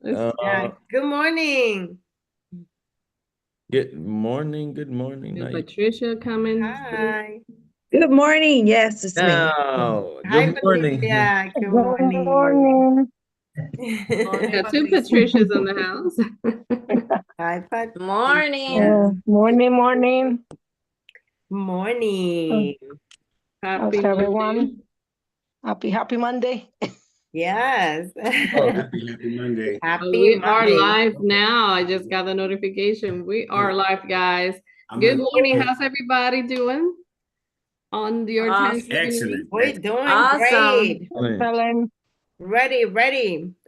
Yeah. Uh, Good morning. Good morning. Good morning. Is Now, Patricia coming through? Hi. Good morning. Yes, it's me. Hi, good morning. Patricia. Good Good morning. morning. We got two Patricias in the house. Hi, Morning. Patricia. Morning. Morning. How's Happy Monday. everyone? Happy Monday. Yes. Oh, Happy Monday. Happy We are Monday. live now. I just got the notification. We are live, guys. I'm Good in- morning. How's everybody doing on your Awesome. Thanksgiving week? Excellent. We're doing Awesome. great. morning. Helen. Ready.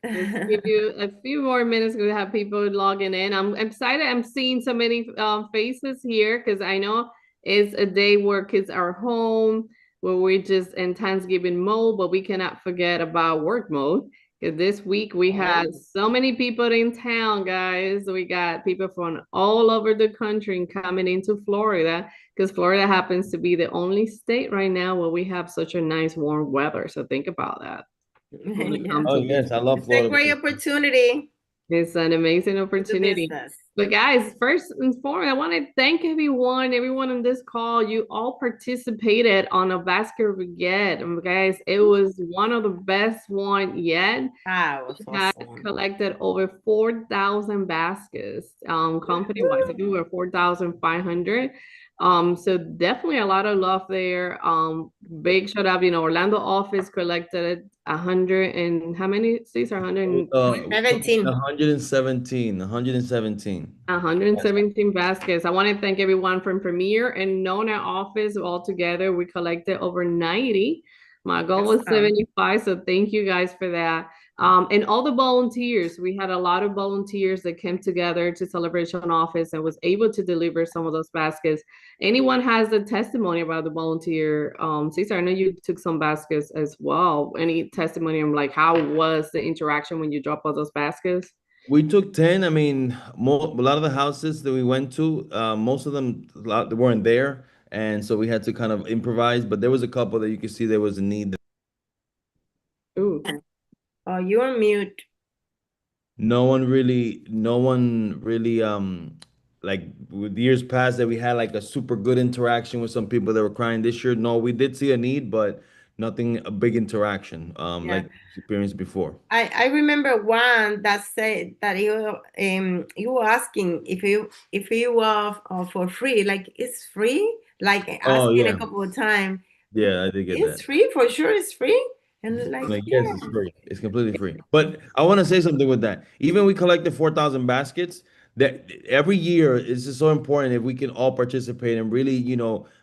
Let's give you a few more minutes. We have people logging in. I'm excited. I'm seeing so many faces here because I know it's a day where kids are home, where we're just in Thanksgiving mode, but we cannot forget about work mode. Because this week we had so many people in town, guys. We got people from all over the country coming into Florida because Florida happens to be the only state right now where we have such a nice warm weather. So think about that when it Yeah. comes Oh, to yes. I love It's a Florida great because opportunity it's an amazing to do opportunity. business. But guys, first and foremost, I want to thank everyone on this call. You all participated on a basket brigade. Guys, it was one of the best one yet. Ah, it was We had awesome. collected over 4,000 baskets, company-wise. I think we were 4,500. So definitely a lot of love there. Big shout out, Orlando office collected 100 and how many seats are 100? we 17. 117. 117. 117 baskets. I want to thank everyone from Premier and Nona office. All together, we collected over 90. My goal was Awesome. 75, so thank you guys for that. And all the volunteers, we had a lot of volunteers that came together to Celebration Office and was able to deliver some of those baskets. Anyone has a testimony about the volunteer? Cesar, I know you took some baskets as well. Any testimony on like how was the interaction when you drop all those baskets? We took 10. I mean, a lot of the houses that we went to, most of them they weren't there. And so we had to kind of improvise, but there was a couple that you could see there was a need. Ooh. Oh, you're on mute. No one really like with years past that we had like a super good interaction with some people that were crying. This year, no, we did see a need, but nothing a big interaction Yeah. like we experienced before. I remember one that said that you were asking if you were for free, like it's free, like Oh asking a yeah, couple of times, yeah, I did get that. it's free for sure, it's free, and like Like, yes, it's yeah, free. It's completely free. But I want to say something with that. Even we collected 4,000 baskets, that every year is just so important if we can all participate and really,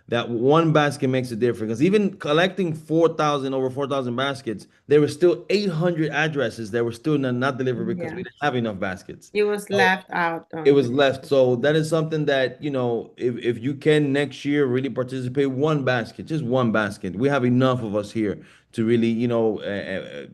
that one basket makes a difference. Because even collecting 4,000, over 4,000 baskets, there were still 800 addresses that were still not delivered because yeah, we didn't have enough baskets. it was So left out. it was left. So that is something that, if you can next year really participate, one basket, just one basket. We have enough of us here to really,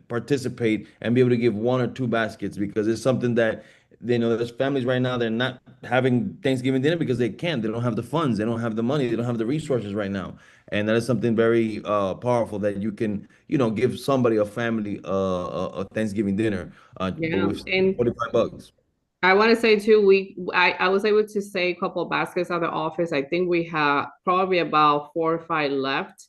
participate and be able to give one or two baskets because it's something that, there's families right now, they're not having Thanksgiving dinner because they can't. They don't have the funds. They don't have the money. They don't have the resources right now. And that is something very powerful that you can, give somebody, a family, a Thanksgiving dinner Yeah, with and 45 bucks. I want to say too, I was able to say a couple of baskets out of the office. I think we have probably about 4 or 5 left.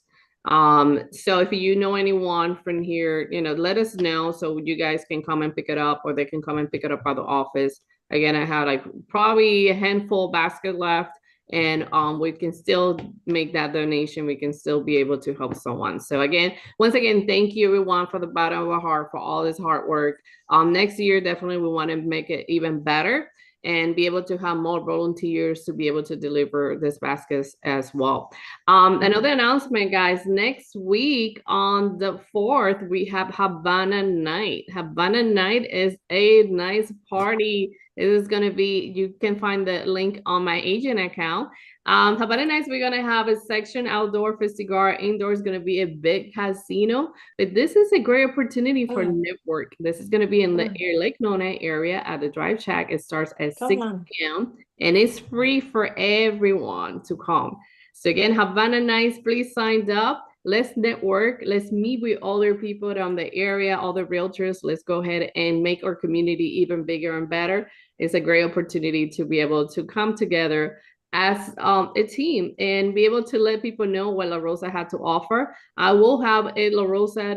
So if you know anyone from here, let us know so you guys can come and pick it up, or they can come and pick it up at the office. Again, I had like probably a handful basket left, and we can still make that donation. We can still be able to help someone. So again, once again, thank you everyone for the bottom of our heart for all this hard work. Next year, definitely we want to make it even better and be able to have more volunteers to be able to deliver this baskets as well. Another announcement, guys, next week on the 4th, we have Havana Night. Havana Night is a nice party. It is going to be, you can find the link on my agent account. Havana Nights, we're going to have a section outdoor for cigar. Indoor is going to be a big casino. But this is a great opportunity for network. This is going to be in the Lake Nona area at the Drive Shack. It starts at 6 p.m. and it's free for everyone to come. So again, Havana Nights, please sign up. let's network, let's meet with other people around the area, other realtors. Let's go ahead and make our community even bigger and better. It's a great opportunity to be able to come together as a team and be able to let people know what La Rosa had to offer. I will have a La Rosa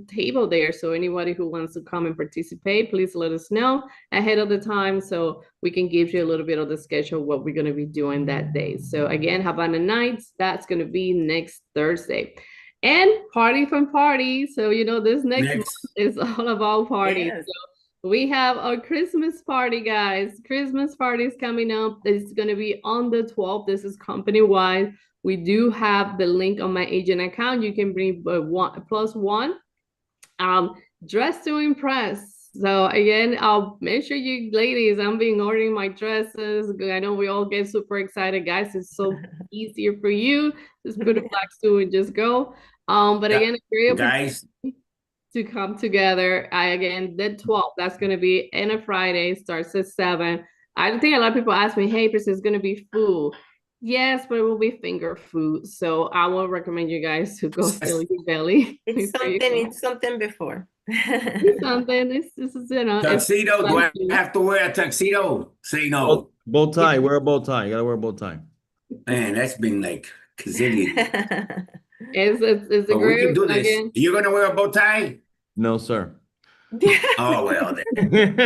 table there, so anybody who wants to come and participate, please let us know ahead of the time so we can give you a little bit of the schedule what we're going to be doing that day. So again, Havana Nights, that's going to be next Thursday. And Party from Party. So this next month is all about parties. Yes. So we have our Christmas party, guys. Christmas party is coming up. It's going to be on the 12th. This is company-wide. We do have the link on my agent account. You can bring +1. Dress to impress. So again, I'll make sure you ladies, I'm being ordering my dresses. I know we all get super excited, guys. It's so easier for you. Just put a black suit and just go. But again, Guys, to come together. Again, the 12th, that's going to be in a Friday, starts at 7. I think a lot of people ask me, hey, Chris, it's going to be food. Yes, but it will be finger food. So I will recommend you guys to go fill your belly. It's something before. It's something. This is, tuxedo. Do I have to wear a tuxedo? Say no. Bow tie. Wear a bow tie. You gotta wear a bow tie. Man, that's been like gazillion. It's a But we great, can do this. again. You're gonna wear a bow tie? No, sir. Oh well then.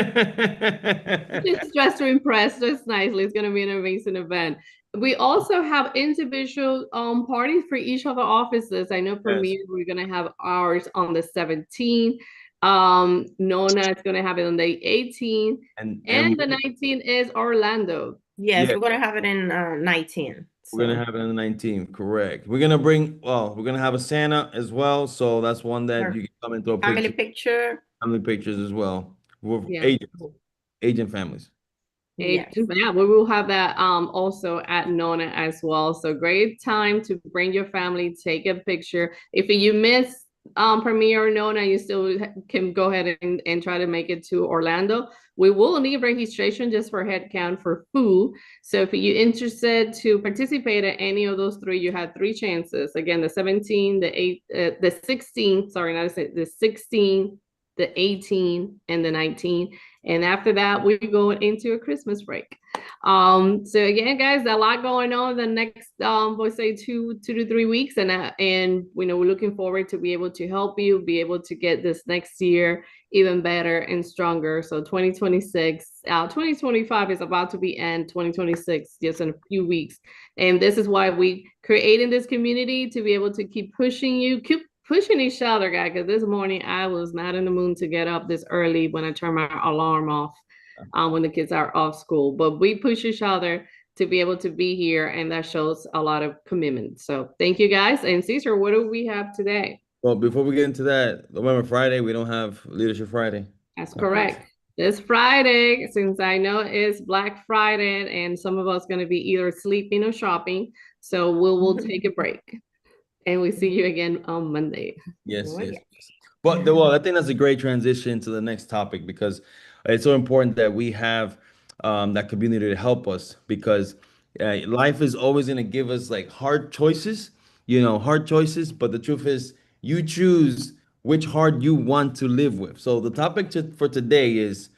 Just dress to impress, just nicely. It's gonna be an amazing event. We also have individual parties for each of the offices. I know for Yes. me, we're gonna have ours on the 17th. Nona is gonna have it on the 18th, and the 19th is Orlando. Yes, Yeah. we're gonna have it in 19. We're gonna have it on the 19th, correct. We're gonna have a Santa as well, so that's one that Sure. you can come into a Family picture, picture. family pictures as well. With Yeah. agent families. Yes. Yeah, we will have that also at Nona as well. So great time to bring your family, take a picture. If you miss Premiere or Nona, you still can go ahead and try to make it to Orlando. We will need registration just for head count for food. So if you're interested to participate at any of those 3, you have 3 chances. Again, the 17, the 16, sorry, not the 16, the 18, and the 19. And after that, we go into a Christmas break. So again, guys, a lot going on the next, we'll say 2 to 3 weeks. And we're looking forward to be able to help you be able to get this next year even better and stronger. So 2026, 2025 is about to be end, 2026, just in a few weeks. And this is why we created this community to be able to keep pushing you, keep pushing each other, guys, because this morning I was not in the mood to get up this early when I turn my alarm off when the kids are off school. But we push each other to be able to be here, and that shows a lot of commitment. So thank you, guys. And Cesar, what do we have today? Well, before we get into that, remember Friday, we don't have Leadership Friday. That's correct. This Friday, since I know it's Black Friday and some of us going to be either sleeping or shopping, so we'll take a break. And we see you again on Monday. Yes, Oh, yes. yes. But I think that's a great transition to the next topic, because it's so important that we have that community to help us, because life is always going to give us like hard choices, but the truth is you choose which heart you want to live with. So the topic for today is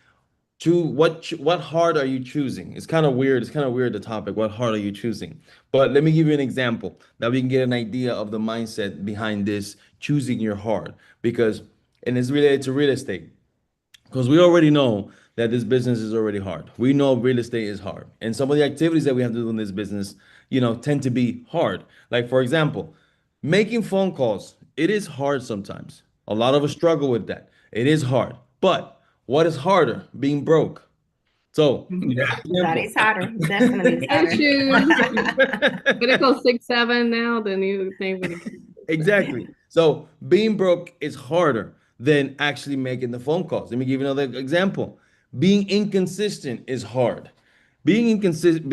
what heart are you choosing? It's kind of weird. It's kind of weird, the topic. What heart are you choosing? But let me give you an example that we can get an idea of the mindset behind this choosing your heart, and it's related to real estate. Because we already know that this business is already hard. We know real estate is hard. And some of the activities that we have to do in this business, tend to be hard. Like, for example, making phone calls. It is hard sometimes. A lot of us struggle with that. It is hard. But what is harder? Being broke. So, That is harder. Definitely harder. harder. But it goes 6, 7 now, the new thing. Exactly. So being broke is harder than actually making the phone calls. Let me give you another example. Being inconsistent is hard. Being consistent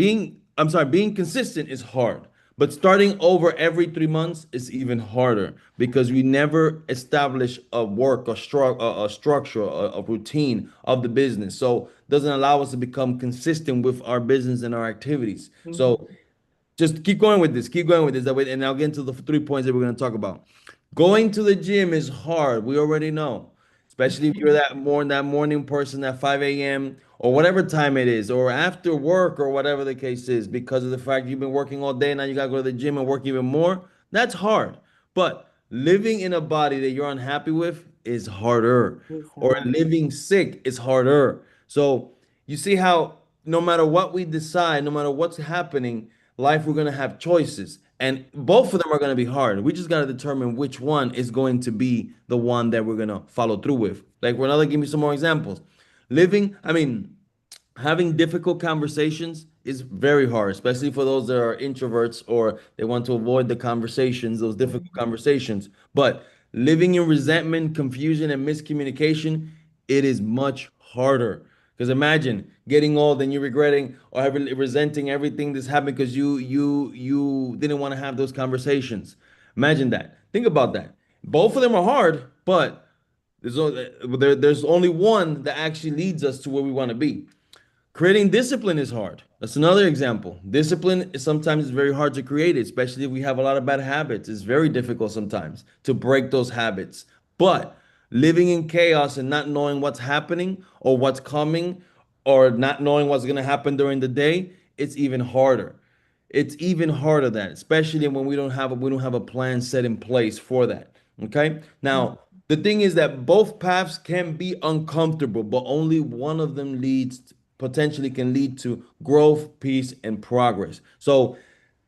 is hard. But starting over every 3 months is even harder, because we never establish a structure, a routine of the business. So it doesn't allow us to become consistent with our business and our activities. So just keep going with this. Keep going with this. That way, and I'll get into the 3 points that we're going to talk about. Going to the gym is hard. We already know, especially if you're that morning person at 5 a.m. or whatever time it is, or after work or whatever the case is, because of the fact you've been working all day. Now you got to go to the gym and work even more. That's hard. But living in a body that you're unhappy with is harder, or living sick is harder. So you see how no matter what we decide, no matter what's happening, life, we're going to have choices. And both of them are going to be hard. We just got to determine which one is going to be the one that we're going to follow through with. Like, Ronaldo, give me some more examples. Having difficult conversations is very hard, especially for those that are introverts or they want to avoid the conversations, those difficult conversations. But living in resentment, confusion, and miscommunication, it is much harder. Because imagine getting old and you're regretting or resenting everything that's happened because you didn't want to have those conversations. Imagine that. Think about that. Both of them are hard, but there's only one that actually leads us to where we want to be. Creating discipline is hard. That's another example. Discipline is sometimes very hard to create, especially if we have a lot of bad habits. It's very difficult sometimes to break those habits. But living in chaos and not knowing what's happening or what's coming or not knowing what's going to happen during the day, it's even harder. It's even harder that, especially when we don't have a plan set in place for that. Okay? Now, the thing is that both paths can be uncomfortable, but only one of them potentially can lead to growth, peace, and progress. So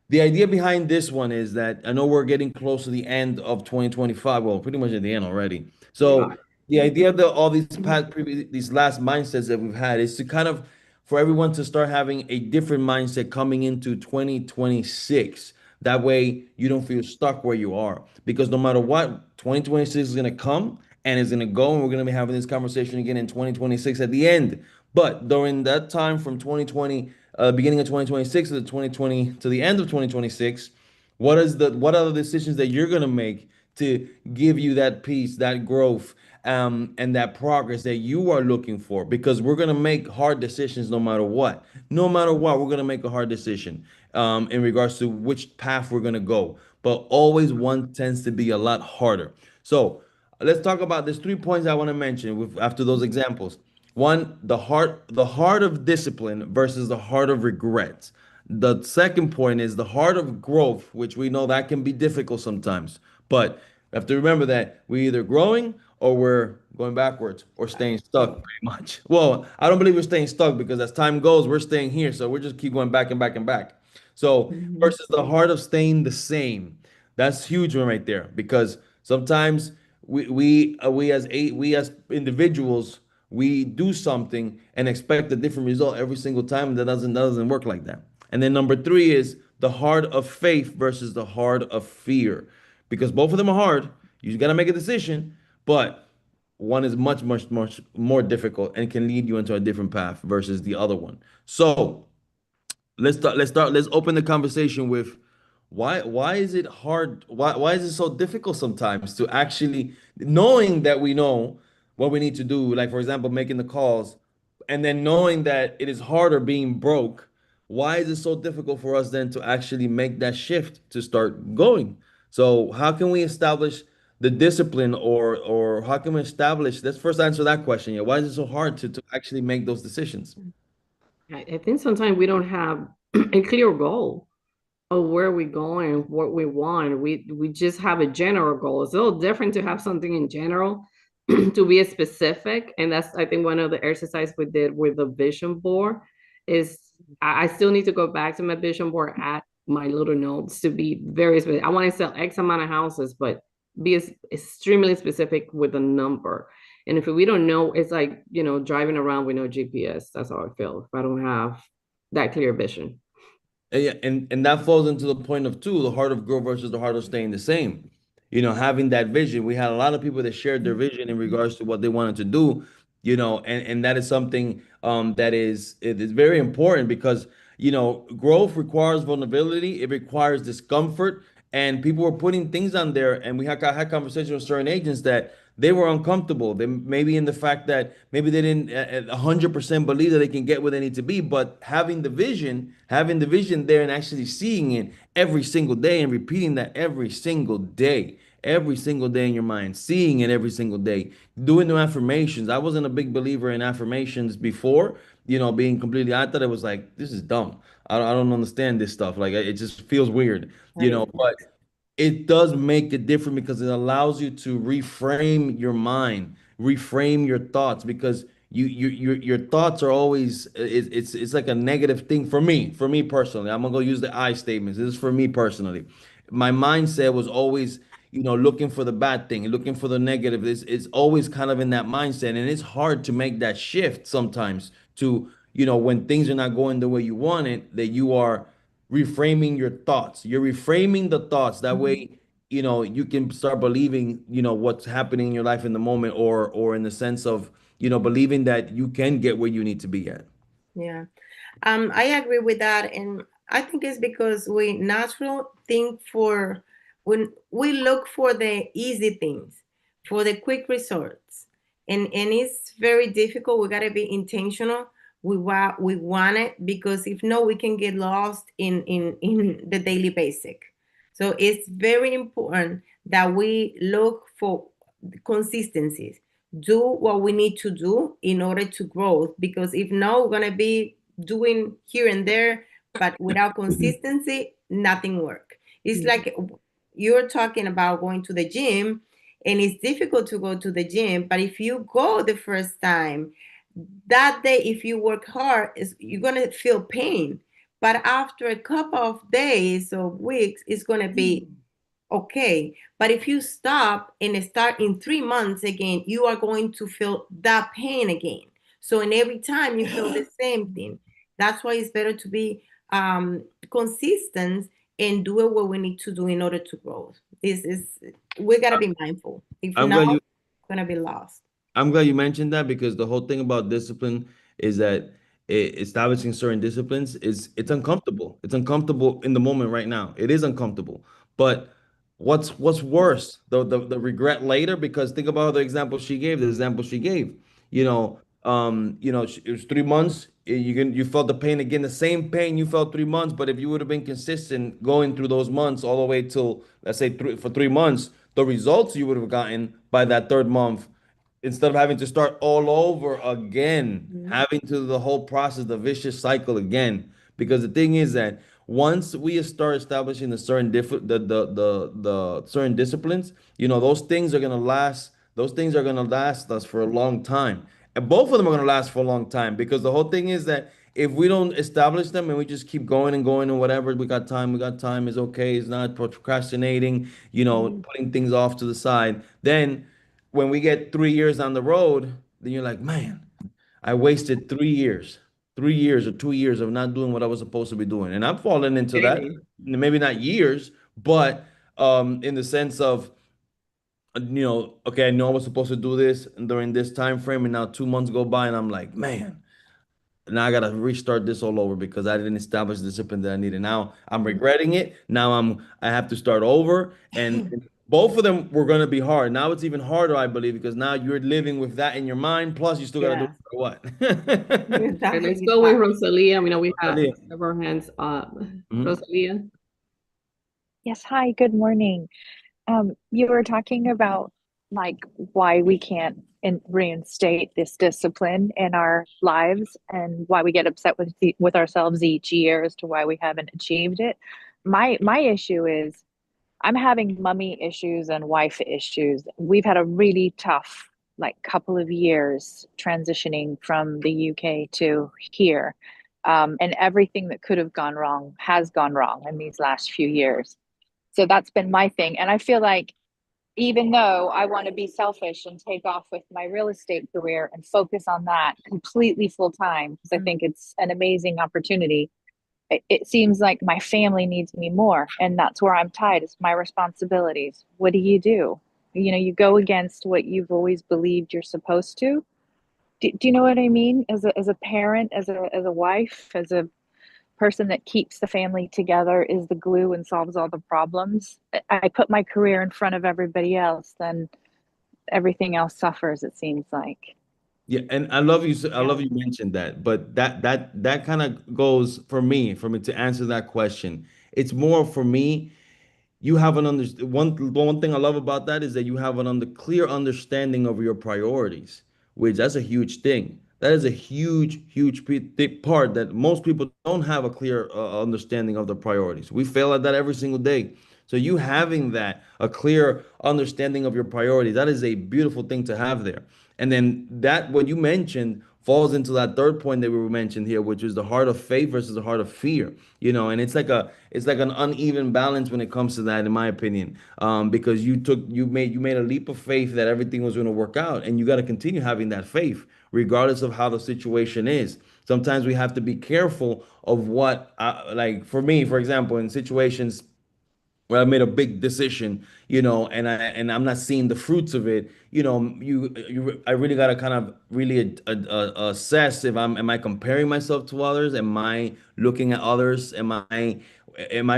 the idea behind this one is that I know we're getting close to the end of 2025. Well, pretty much at the end already. So the idea of all these these last mindsets that we've had is to kind of for everyone to start having a different mindset coming into 2026. That way you don't feel stuck where you are. Because no matter what, 2026 is going to come and it's going to go, and we're going to be having this conversation again in 2026 at the end. But during that time from 2020, beginning of 2026 to the 2020 to the end of 2026, what are the decisions that you're going to make to give you that peace, that growth, and that progress that you are looking for? Because we're going to make hard decisions no matter what. No matter what, we're going to make a hard decision in regards to which path we're going to go. But always one tends to be a lot harder. So let's talk about there's 3 points I want to mention after those examples. One, the heart of discipline versus the heart of regrets. The second point is the heart of growth, which we know that can be difficult sometimes. But we have to remember that we're either growing or we're going backwards or staying stuck pretty much. Well, I don't believe we're staying stuck because as time goes, we're staying here. So we're just keep going back and back and back. So versus the heart of staying the same. That's huge one right there because sometimes we as individuals, we do something and expect a different result every single time. That doesn't work like that. And then number 3 is the heart of faith versus the heart of fear, because both of them are hard. You got to make a decision, but one is much, much, much more difficult and can lead you into a different path versus the other one. So let's open the conversation with why is it hard? Why is it so difficult sometimes to actually knowing that we know what we need to do, like for example, making the calls, and then knowing that it is harder being broke. Why is it so difficult for us then to actually make that shift to start going? So how can we establish the discipline or how can we establish, let's first answer that question. Yeah, why is it so hard to actually make those decisions? I think sometimes we don't have a clear goal of where we're going, what we want. We just have a general goal. It's a little different to have something in general to be specific. And that's, I think, one of the exercises we did with the vision board is I still need to go back to my vision board at my little notes to be very specific. I want to sell X amount of houses, but be extremely specific with a number. And if we don't know, it's like, driving around with no GPS. That's how I feel if I don't have that clear vision. Yeah, and that falls into the point of the heart of growth versus the heart of staying the same. Having that vision. We had a lot of people that shared their vision in regards to what they wanted to do, and that is something that is very important because growth requires vulnerability, it requires discomfort, and people were putting things on there, and we had conversations with certain agents that they were uncomfortable. They maybe in the fact that maybe they didn't 100% believe that they can get where they need to be, but having the vision there and actually seeing it every single day and repeating that every single day in your mind, seeing it every single day, doing the affirmations. I wasn't a big believer in affirmations before, being completely, I thought it was like, this is dumb. I don't understand this stuff. Like, it just feels weird, Right. but it does make it different because it allows you to reframe your mind, reframe your thoughts, because your thoughts are always it's like a negative thing for me personally. I'm gonna go use the I statements. This is for me personally. My mindset was always, looking for the bad thing, looking for the negative. It's always kind of in that mindset, and it's hard to make that shift sometimes to, when things are not going the way you want it, that you are reframing your thoughts. You're reframing the thoughts. That way, you can start believing, what's happening in your life in the moment, or in the sense of, believing that you can get where you need to be at. Yeah. I agree with that, and I think it's because we natural think for when we look for the easy things, for the quick results, and it's very difficult. We gotta be intentional. We want it, because if not, we can get lost in the daily basic. So it's very important that we look for consistencies, do what we need to do in order to grow, because if not, we're gonna be doing here and there, but without consistency, nothing work. It's like you're talking about going to the gym, and it's difficult to go to the gym, but if you go the first time, that day, if you work hard, you're gonna feel pain. But after a couple of days or weeks, it's gonna be okay. But if you stop and start in 3 months again, you are going to feel that pain again. So, and every time you feel the same thing. That's why it's better to be consistent and do it what we need to do in order to grow. This is we gotta be mindful. If I'm not, glad you we're gonna be lost. I'm glad you mentioned that, because the whole thing about discipline is that establishing certain disciplines it's uncomfortable. It's uncomfortable in the moment right now. It is uncomfortable. But what's worse, the regret later, because think about the example she gave, the example she gave. It was 3 months. You felt the pain again, the same pain you felt 3 months. But if you would have been consistent going through those months all the way till, let's say, for 3 months, the results you would have gotten by that third month, instead of having to start all over again, having to the whole process, the vicious cycle again. Because the thing is that once we start establishing the certain the certain disciplines, those things are gonna last. Those things are gonna last us for a long time, and both of them are gonna last for a long time. Because the whole thing is that if we don't establish them and we just keep going and going and whatever, we got time is okay. It's not procrastinating, putting things off to the side. Then when we get 3 years down the road, then you're like, man, I wasted 3 years or 2 years of not doing what I was supposed to be doing. And I'm falling into that, Really? maybe not years, but in the sense of, okay, I know I was supposed to do this during this time frame, and now 2 months go by, and I'm like, man, now I gotta restart this all over because I didn't establish the discipline that I needed. Now I'm regretting it. Now I have to start over. And both of them were gonna be hard. Now it's even harder, I believe, because now you're living with that in your mind. Plus, you still gotta do Yeah. it for what? Okay, let's Exactly. go with Rosalia. We know we have Rosalia. several hands up. Mhm. Rosalia? Yes, hi, good morning. You were talking about like why we can't reinstate this discipline in our lives and why we get upset with ourselves each year as to why we haven't achieved it. My issue is I'm having mummy issues and wife issues. We've had a really tough like couple of years transitioning from the UK to here. And everything that could have gone wrong has gone wrong in these last few years. So that's been my thing. And I feel like even though I want to be selfish and take off with my real estate career and focus on that completely full time, because I think it's an amazing opportunity, it seems like my family needs me more. And that's where I'm tied. It's my responsibilities. What do? You go against what you've always believed you're supposed to. Do you know what I mean? As a parent, as a wife, as a person that keeps the family together, is the glue and solves all the problems. I put my career in front of everybody else, then everything else suffers, it seems like. Yeah, and I love you. I love you mentioned that, but that kind of goes for me to answer that question. It's more for me. You have one thing I love about that is that you have clear understanding of your priorities, which that's a huge thing. That is a huge big part that most people don't have a clear understanding of the priorities. We fail at that every single day. So you having that a clear understanding of your priorities, that is a beautiful thing to have there. And then that what you mentioned falls into that third point that we were mentioned here, which is the heart of faith versus the heart of fear. And it's like an uneven balance when it comes to that, in my opinion. Because you made a leap of faith that everything was going to work out, and you got to continue having that faith regardless of how the situation is. Sometimes we have to be careful of what, like for me, for example, in situations where I made a big decision, and I'm not seeing the fruits of it. I really gotta kind of really assess if am I comparing myself to others? Am I looking at others? Am I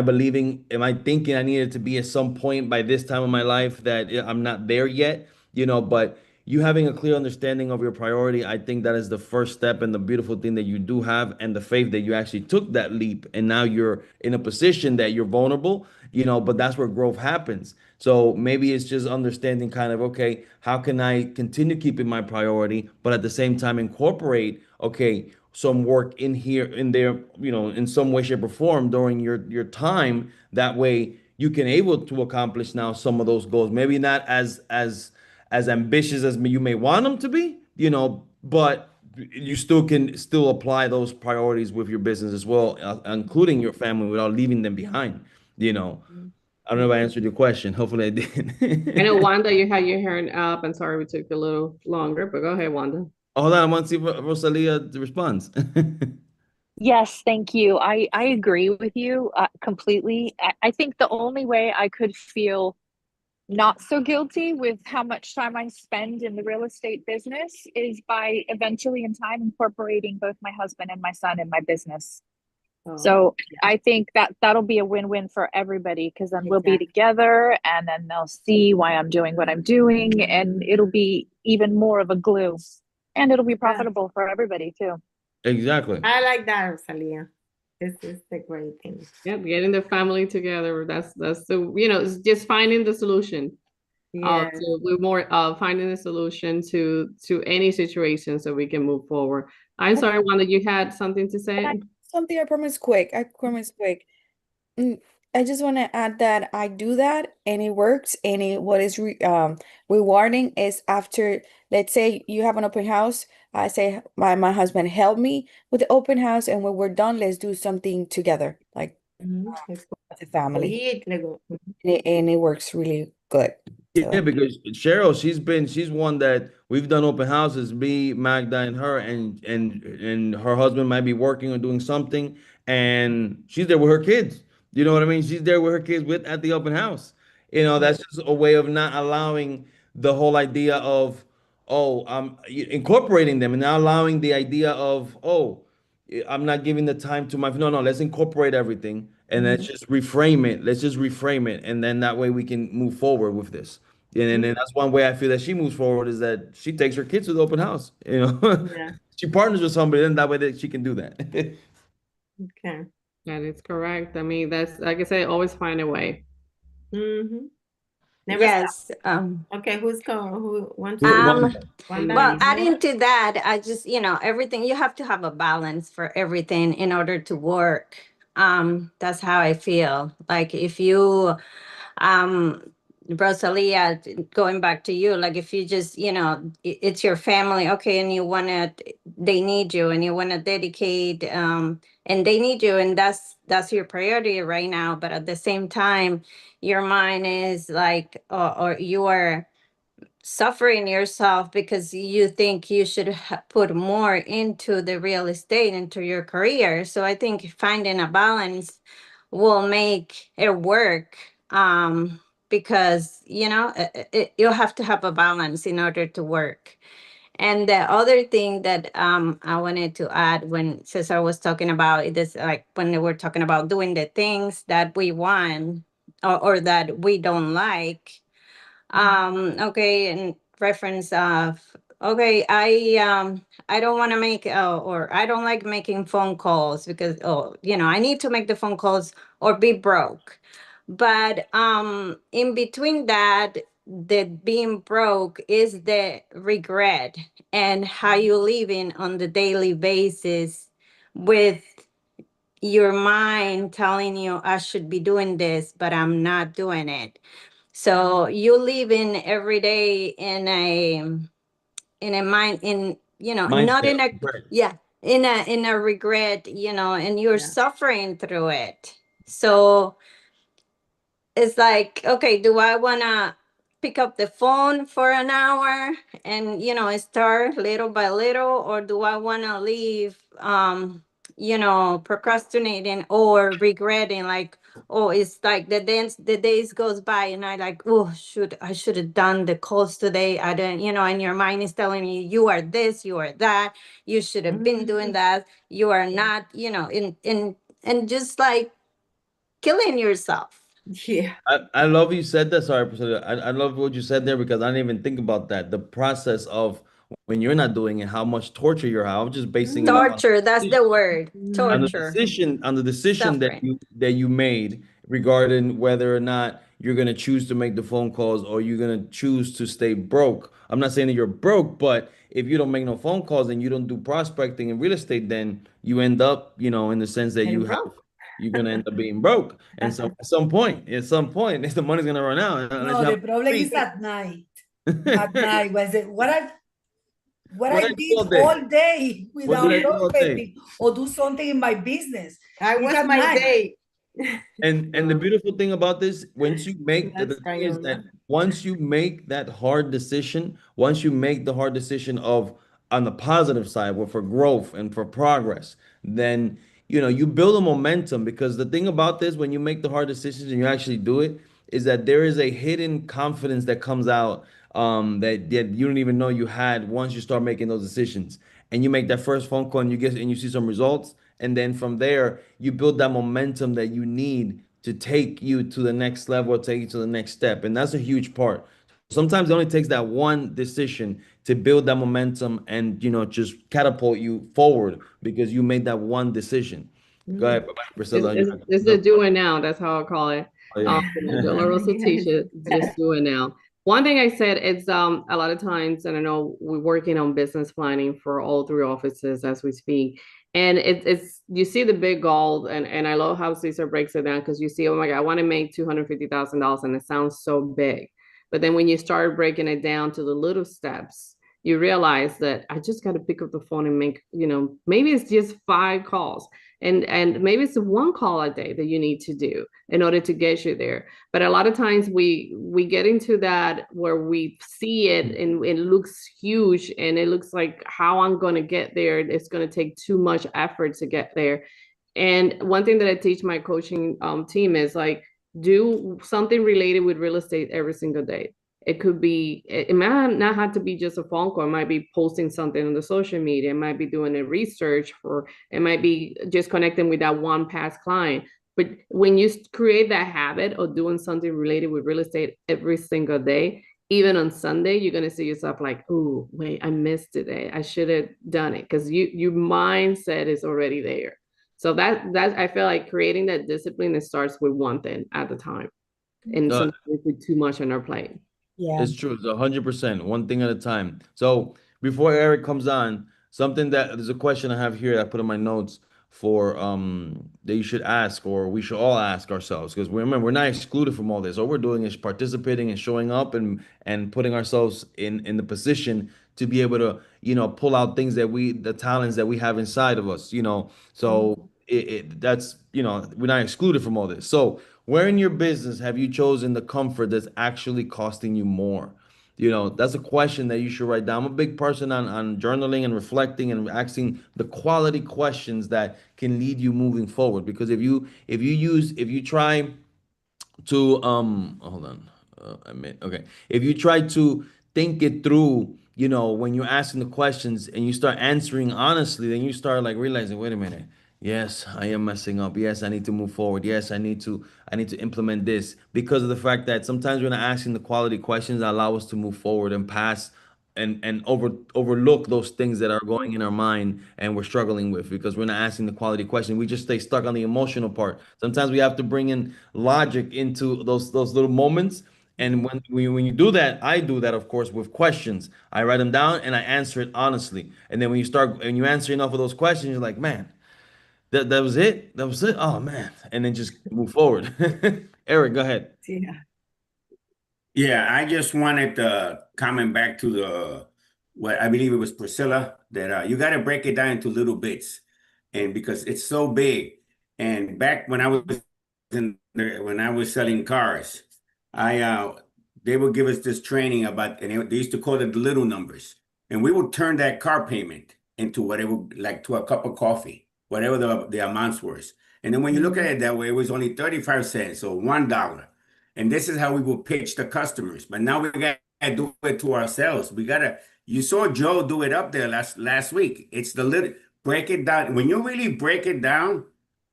believing? Am I thinking I needed to be at some point by this time of my life that I'm not there yet? But you having a clear understanding of your priority, I think that is the first step and the beautiful thing that you do have, and the faith that you actually took that leap, and now you're in a position that you're vulnerable, but that's where growth happens. So maybe it's just understanding kind of, okay, how can I continue keeping my priority, but at the same time incorporate, okay, some work in here, in there, in some way, shape, or form during your time. That way you can able to accomplish now some of those goals. Maybe not as ambitious as you may want them to be, but you still apply those priorities with your business as well, including your family, without leaving them behind. I don't know if I answered your question. Hopefully I did. I know, Wanda, you had your hand up. I'm sorry we took a little longer, but go ahead, Wanda. Hold on, I want to see if Rosalia responds. Yes, thank you. I agree with you completely. I think the only way I could feel not so guilty with how much time I spend in the real estate business is by eventually in time incorporating both my husband and my son in my business. So I think that'll be a win-win for everybody, because then we'll be together, and then they'll see why I'm doing what I'm doing, and it'll be even more of a glue, and it'll be profitable for everybody too. Exactly. I like that, Rosalia. This is the great thing. Yep, getting the family together. That's the, it's just finding the solution. Yes. So we're more finding a solution to any situation so we can move forward. I'm sorry, Wanda, you had something to say? Something I promise quick. I just want to add that I do that and it works. And what is rewarding is after, let's say you have an open house. I say my husband, help me with the open house, and when we're done, let's do something together, like It's as a family, Eat, Lego. and it works really good. Yeah, So, because Cheryl, she's one that we've done open houses, me, Magda, and her, and her husband might be working or doing something, and she's there with her kids. You know what I mean? She's there with her kids at the open house. That's just a way of not allowing the whole idea of, oh, I'm incorporating them, and not allowing the idea of, oh, I'm not giving the time to my, no, let's incorporate everything, and let's just reframe it. Let's just reframe it. And then that way we can move forward with this. And then that's one way I feel that she moves forward, is that she takes her kids to the open house. Yeah. She partners with somebody, then that way that she can do that. Okay. That is correct. I mean, that's, like I said, always find a way. Mm-hmm. Never Yes. stop. Okay, who wants Who- to? Wanda. Wanda, Well, you adding to that, I just, everything, you have to have a balance for everything in order to work. That's how I feel. Like if you, Rosalia, going back to you, like if you just, it's your family, okay, and they need you, and you want to dedicate, and they need you, and that's your priority right now. But at the same time, your mind is like, or you are suffering yourself because you think you should put more into the real estate, into your career. So I think finding a balance will make it work, because you have to have a balance in order to work. And the other thing that I wanted to add, when Cesar was talking about this, like when they were talking about doing the things that we want or that we don't like, okay, and preference of, okay, I don't want to make, or I don't like making phone calls because, I need to make the phone calls or be broke. But in between that, the being broke is the regret and how you living on the daily basis with your mind telling you I should be doing this, but I'm not doing it. So you live in every day in a mind in not in Mindset. a Right. yeah in a regret, and you're Yeah. suffering through it. So it's like, okay, do I want to pick up the phone for an hour and start little by little, or do I want to leave procrastinating or regretting, like, oh, it's like the days goes by and I like, oh, I should have done the calls today. I didn't, and your mind is telling you are this, you are that, you should have been doing that, you are not, in and just like killing yourself. Yeah. I love you said that. Sorry, Priscilla. I love what you said there because I didn't even think about that. The process of when you're not doing it, how much torture you're having. I'm just basing it up Torture, that's the word. on the Torture. decision that Suffering. you made regarding whether or not you're gonna choose to make the phone calls or you're gonna choose to stay broke. I'm not saying that you're broke, but if you don't make no phone calls and you don't do prospecting in real estate, then you end up, in the sense that And broke. you're gonna end up being broke. And so at some point, the money's gonna run out. Unless No, you the have problem is at night. At night was it what I What I do did all day? all day What without did I do all day? prospecting or do something in my business. I It's was at my night. day. And the beautiful thing about this, once you make the That's thing is Crayola. that once you make that hard decision, once you make the hard decision of on the positive side, well, for growth and for progress, then you build a momentum because the thing about this, when you make the hard decisions and you actually do it, is that there is a hidden confidence that comes out that you don't even know you had once you start making those decisions. And you make that first phone call and you see some results. And then from there, you build that momentum that you need to take you to the next level, take you to the next step. And that's a huge part. Sometimes it only takes that one decision to build that momentum and, just catapult you forward because you made that one decision. Go ahead, Priscilla. It's the do it now. That's how I call it. Oh, yeah. Dolorosa teacher, just do it now. One thing I said is a lot of times, and I know we're working on business planning for all three offices as we speak. And it's you see the big goal, and I love how Cesar breaks it down because you see, oh my God, I want to make $250,000, and it sounds so big. But then when you start breaking it down to the little steps, you realize that I just got to pick up the phone and make, maybe it's just 5 calls. And maybe it's one call a day that you need to do in order to get you there. But a lot of times we get into that where we see it and it looks huge and it looks like how I'm going to get there. It's going to take too much effort to get there. And one thing that I teach my coaching team is like, do something related with real estate every single day. It could be, it might not have to be just a phone call. It might be posting something on the social media. It might be doing a research it might be just connecting with that one past client. But when you create that habit of doing something related with real estate every single day, even on Sunday, you're going to see yourself like, oh, wait, I missed today. I should have done it because your mindset is already there. So that I feel like creating that discipline, it starts with one thing at a time. And sometimes we put too much on our plate. Yeah. It's true. It's 100%, one thing at a time. So before Eric comes on, there's a question I have here that I put in my notes for that you should ask or we should all ask ourselves because remember we're not excluded from all this. All we're doing is participating and showing up and putting ourselves in the position to be able to pull out things the talents that we have inside of us. So that's we're not excluded from all this. So where in your business have you chosen the comfort that's actually costing you more? That's a question that you should write down. I'm a big person on journaling and reflecting and asking the quality questions that can lead you moving forward. Because if you try to hold on, okay. If you try to think it through, when you're asking the questions and you start answering honestly, then you start like realizing, wait a minute, Yes, I am messing up. Yes, I need to move forward. Yes, I need to implement this because of the fact that sometimes we're not asking the quality questions that allow us to move forward and pass and overlook those things that are going in our mind and we're struggling with because we're not asking the quality question. We just stay stuck on the emotional part. Sometimes we have to bring in logic into those little moments. And when you do that, I do that, of course, with questions. I write them down and I answer it honestly. And then when you start and you answer enough of those questions, you're like, man, that was it. That was it. Oh man, and then just move forward. Eric, go ahead. Yeah. Yeah, I just wanted to comment back to the what I believe it was Priscilla that you got to break it down into little bits, and because it's so big. And back when I was when I was selling cars, I they would give us this training about, and they used to call it the little numbers, and we would turn that car payment into whatever, like to a cup of coffee, whatever the amounts was. And then when you look at it that way, it was only 35 cents or $1. And this is how we will pitch the customers. But now we got to do it to ourselves. We got to, you saw Joe do it up there last week. It's the little, break it down. When you really break it down,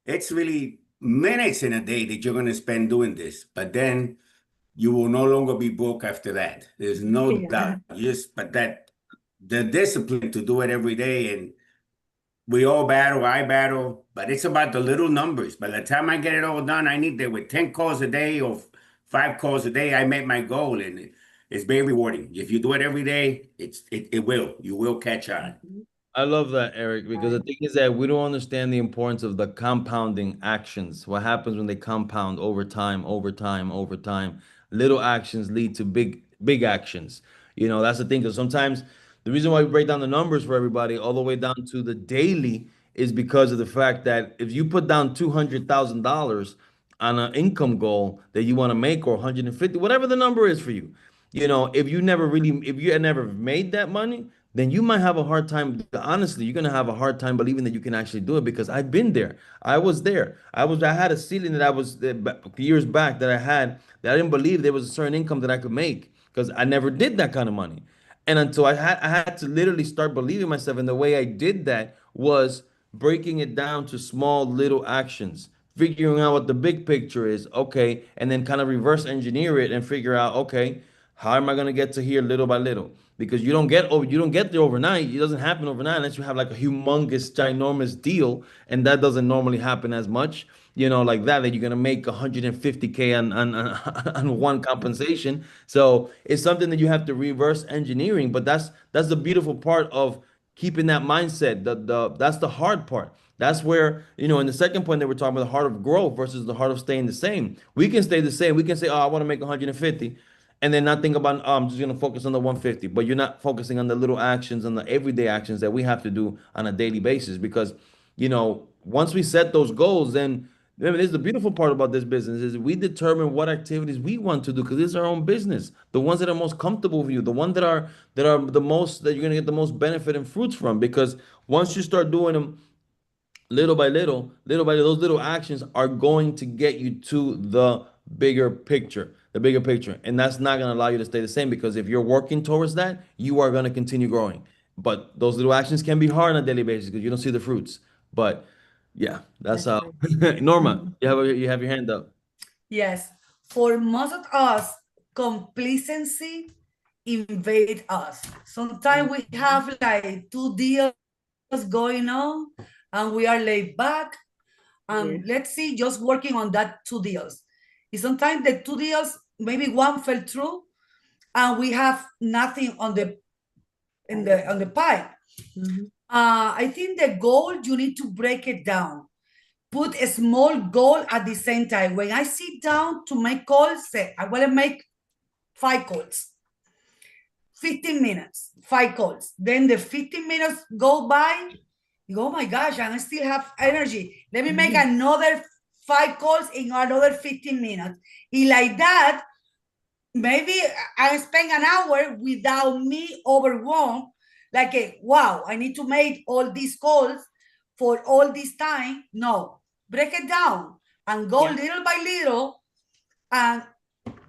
it's really minutes in a day that you're going to spend doing this. But then you will no longer be broke after that. There's no doubt. But that the discipline to do it every day, and we all battle, I battle, but it's about the little numbers. By the time I get it all done, I need that with 10 calls a day or 5 calls a day, I make my goal, and it's very rewarding. If you do it every day, you will catch on. I love that, Eric, because the thing is that we don't understand the importance of the compounding actions. What happens when they compound over time, over time, over time? Little actions lead to big actions. You know, that's the thing. Because sometimes the reason why we break down the numbers for everybody all the way down to the daily is because of the fact that if you put down $200,000 on an income goal that you want to make, or 150, whatever the number is for you, you know, if you had never made that money, then you might have a hard time. Honestly, you're gonna have a hard time believing that you can actually do it because I've been there. I was there. I had a ceiling that I was years back that I had that I didn't believe there was a certain income that I could make because I never did that kind of money. And until I had to literally start believing myself. And the way I did that was breaking it down to small little actions, figuring out what the big picture is, okay, and then kind of reverse engineer it and figure out, okay, how am I gonna get to here little by little? Because you don't get there overnight. It doesn't happen overnight unless you have like a humongous, ginormous deal, and that doesn't normally happen as much. You know, like that you're gonna make 150K on one compensation. So it's something that you have to reverse engineering. But that's the beautiful part of keeping that mindset. That's the hard part. That's where, you know, in the second point that we're talking about, the heart of growth versus the heart of staying the same. We can stay the same. We can say, oh, I want to make 150, and then not think about, oh, I'm just going to focus on the 150. But you're not focusing on the little actions and the everyday actions that we have to do on a daily basis. Because, you know, once we set those goals, then remember, this is the beautiful part about this business is we determine what activities we want to do because it's our own business. The ones that are most comfortable for you, the ones that are the most that you're gonna get the most benefit and fruits from. Because once you start doing them little by little, those little actions are going to get you to the bigger picture, and that's not gonna allow you to stay the same because if you're working towards that, you are gonna continue growing. But those little actions can be hard on a daily basis because you don't see the fruits. But yeah, that's how. Norma, you have your hand up. Yes. For most of us, complacency invade us. Sometimes we have like 2 deals going on and we are laid back. Let's see, just working on that 2 deals. And sometimes the 2 deals, maybe one fell through and we have nothing on the pipe. I think the goal, you need to break it down. Put a small goal at the same time. When I sit down to make calls, say, I want to make 5 calls. 15 minutes, 5 calls. Then the 15 minutes go by. You go, oh my gosh, I still have energy. Let me make another 5 calls in another 15 minutes. And like that, maybe I spend an hour without me overwhelmed. Like, wow, I need to make all these calls for all this time. No, break it down and go little by little, and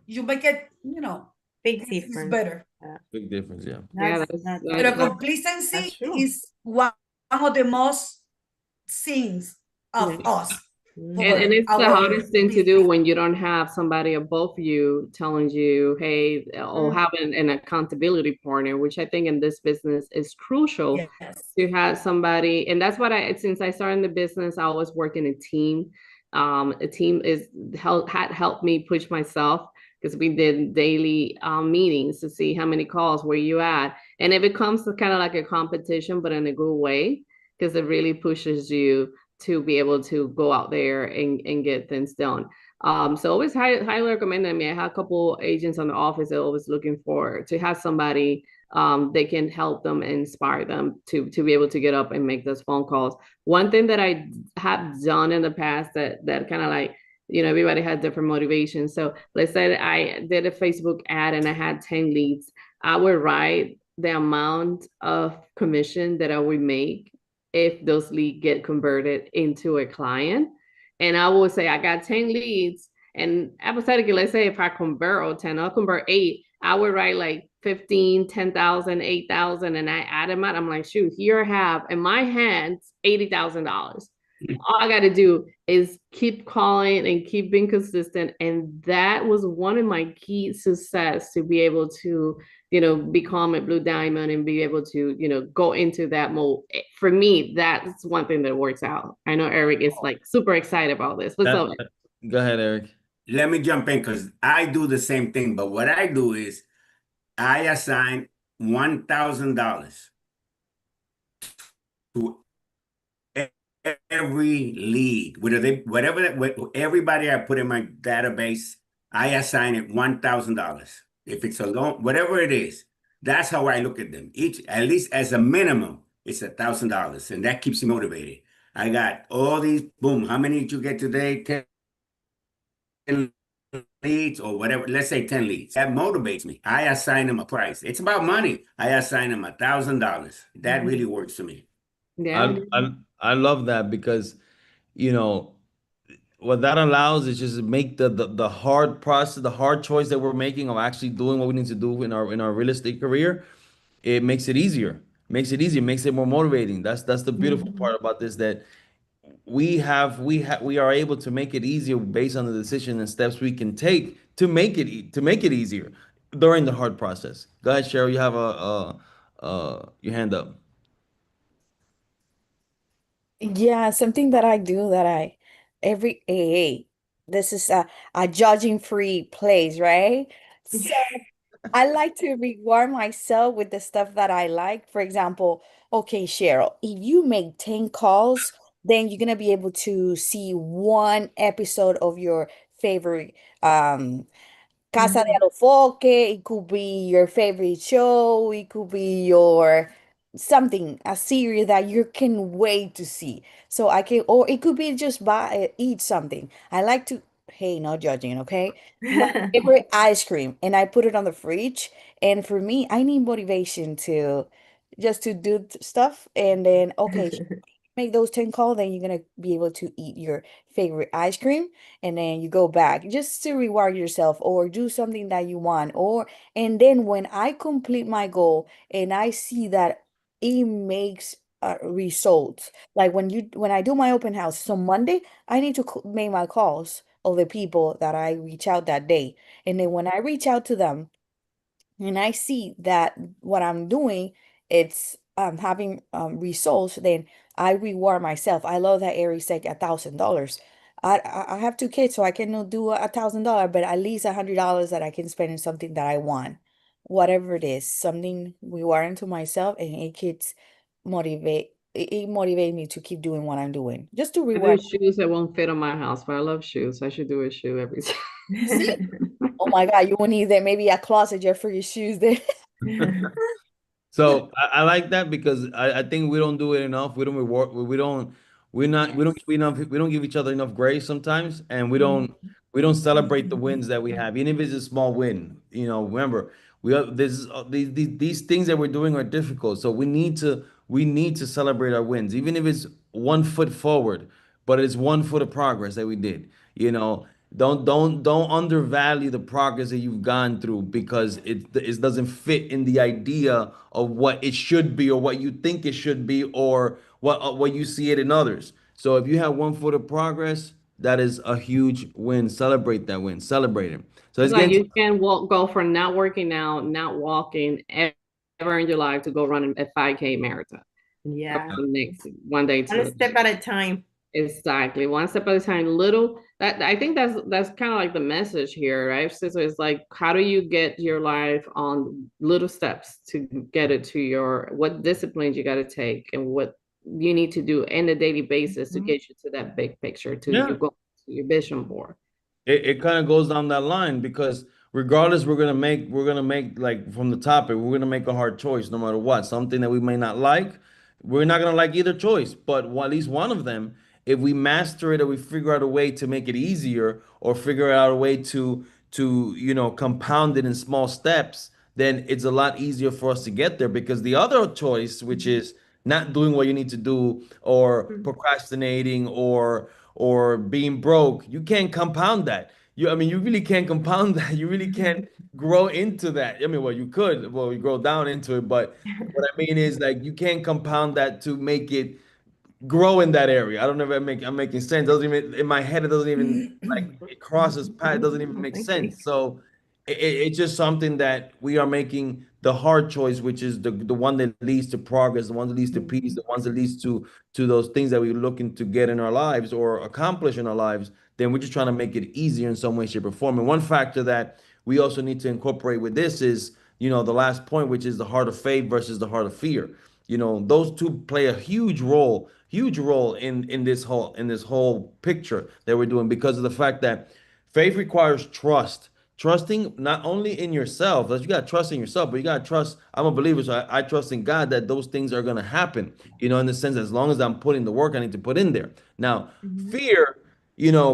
you make it, you know, Big it's difference. better. Big difference, yeah. But complacency is one of the most things of us. And it's the hardest thing to do when you don't have somebody above you telling you, hey, or having an accountability partner, which I think in this business is crucial to have somebody. And that's what since I started in the business, I always work in a team. A team had helped me push myself because we did daily meetings to see how many calls were you at. And it becomes kind of like a competition, but in a good way, because it really pushes you to be able to go out there and get things done. So always highly recommend them. I mean, I have a couple agents on the office that are always looking to have somebody they can help them, inspire them to be able to get up and make those phone calls. One thing that I have done in the past that kind of like, everybody has different motivations. So let's say that I did a Facebook ad and I had 10 leads. I would write the amount of commission that I would make if those leads get converted into a client. And I will say, I got 10 leads. And hypothetically, let's say if I convert all 10, I'll convert 8. I would write like 15, 10,000, 8,000, and I add them out. I'm like, shoot, here I have in my hands $80,000. All I got to do is keep calling and keep being consistent. And that was one of my key success to be able to become a Blue Diamond and be able to, go into that mode. For me, that's one thing that works out. I know Eric is like super excited about this. What's up? Go ahead, Eric. Let me jump in because I do the same thing. But what I do is I assign $1,000 to every lead. Everybody I put in my database, I assign it $1,000. If it's a loan, whatever it is, that's how I look at them. Each, at least as a minimum, it's $1,000, and that keeps me motivated. I got all these, boom, how many did you get today? 10 leads or whatever, let's say 10 leads. That motivates me. I assign them a price. It's about money. I assign them $1,000. That really works for me. Yeah. I love that because, what that allows is just make the hard process, the hard choice that we're making of actually doing what we need to do in our real estate career. It makes it easier. Makes it more motivating. That's the beautiful part about this, that we are able to make it easier based on the decision and steps we can take to make it easier during the hard process. Go ahead, Cheryl. You have your hand up. Yeah, something that I do that every AA, this is a judging free place, right? So I like to reward myself with the stuff that I like. For example, okay, Cheryl, if you make 10 calls, then you're gonna be able to see one episode of your favorite Casa de Alofoque. It could be your favorite show. It could be your something, a series that you can wait to see. So I can, or it could be just eat something. I like to, hey, no judging, okay? My favorite ice cream, and I put it on the fridge. And for me, I need motivation to just to do stuff. And then, okay, make those 10 calls, then you're gonna be able to eat your favorite ice cream, and then you go back just to reward yourself or do something that you want. And then when I complete my goal and I see that it makes results, like when I do my open house, so Monday I need to make my calls of the people that I reach out that day. And then when I reach out to them and I see that what I'm doing, it's having results, then I reward myself. I love that Eric said $1,000. I have 2 kids, so I cannot do $1,000, but at least $100 that I can spend in something that I want, whatever it is, something rewarding to myself, and it motivate me to keep doing what I'm doing, just to I do reward. shoes that won't fit on my house, but I love shoes. I should do a shoe every time. Oh my God, you will need that maybe a closet just for your shoes there. So I like that because I think we don't do it enough. We don't reward. We don't. We're not. We don't give enough. We don't give each other enough grace sometimes, and we don't. We don't celebrate the wins that we have, even if it's a small win. Remember, we are these things that we're doing are difficult, so we need to celebrate our wins, even if it's 1 foot forward, but it's 1 foot of progress that we did. Don't undervalue the progress that you've gone through because it doesn't fit in the idea of what it should be or what you think it should be or what you see it in others. So if you have 1 foot of progress, that is a huge win. Celebrate that win. Celebrate it. So It's let's like get you can go from not working out, not walking ever in your life to go running a 5K marathon. Yeah. Next one day One to step at a time. exactly one step at a time. Little that I think that's kind of like the message here, right? So it's like, how do you get your life on little steps to get it to your what disciplines you got to take and what you need to do in a daily basis to get you to that big picture, to Yeah. your goal, to your vision board. It kind of goes down that line because regardless, we're gonna make like from the topic, we're gonna make a hard choice no matter what. Something that we may not like, we're not gonna like either choice, but at least one of them, if we master it or we figure out a way to make it easier or figure out a way to compound it in small steps, then it's a lot easier for us to get there because the other choice, which is not doing what you need to do or procrastinating or being broke, you can't compound that. You really can't compound that. You really can't grow into that. I mean, well, you could, well, you grow down into it, but what I mean is like you can't compound that to make it grow in that area. I don't know if I'm making sense. Doesn't even in my head. It doesn't even like it crosses path. It doesn't even make sense. So it's just something that we are making the hard choice, which is the one that leads to progress, the one that leads to peace, the ones that leads to those things that we're looking to get in our lives or accomplish in our lives. Then we're just trying to make it easier in some way, shape, or form. And one factor that we also need to incorporate with this is, the last point, which is the heart of faith versus the heart of fear. Those two play a huge role in this whole picture that we're doing because of the fact that faith requires trusting not only in yourself, that you got to trust in yourself, but you got to trust. I'm a believer, so I trust in God that those things are going to happen, in the sense, as long as I'm putting the work I need to put in there. Now, fear,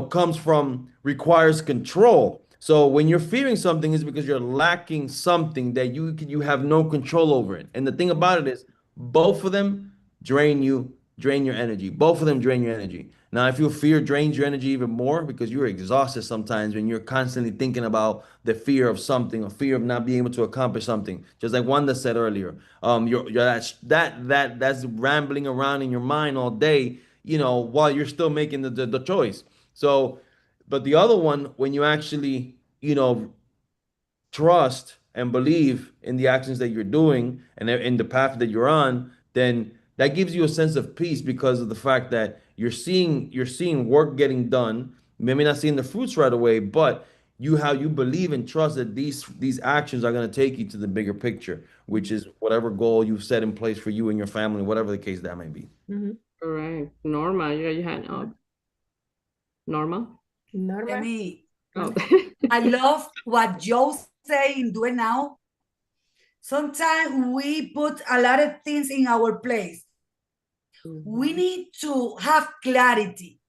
comes from, requires control. So when you're fearing something, is because you're lacking something that you have no control over it. And the thing about it is, both of them drain your energy. Both of them drain your energy. Now, if your fear drains your energy even more because you're exhausted sometimes when you're constantly thinking about the fear of something or fear of not being able to accomplish something, just like Wanda said earlier, that's rambling around in your mind all day, while you're still making the choice. So, but the other one, when you actually, trust and believe in the actions that you're doing and in the path that you're on, then that gives you a sense of peace because of the fact that you're seeing work getting done. Maybe not seeing the fruits right away, but you believe and trust that these actions are going to take you to the bigger picture, which is whatever goal you've set in place for you and your family, whatever the case that may be. All right, Norma, you got your hand up. Norma? Norma. Me, Oh. I love what Joe say in Do It Now. Sometimes we put a lot of things in our place. We need to have clarity.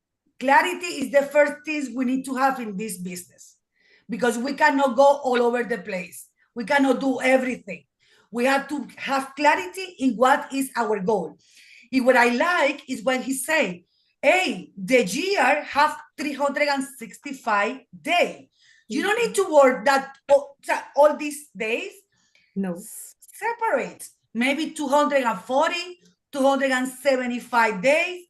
Clarity is the first thing we need to have in this business because we cannot go all over the place. We cannot do everything. We have to have clarity in what is our goal. And what I like is when he say, hey, the year have 365 days. You don't need to work that all these days. No. Separate, maybe 240, 275 days,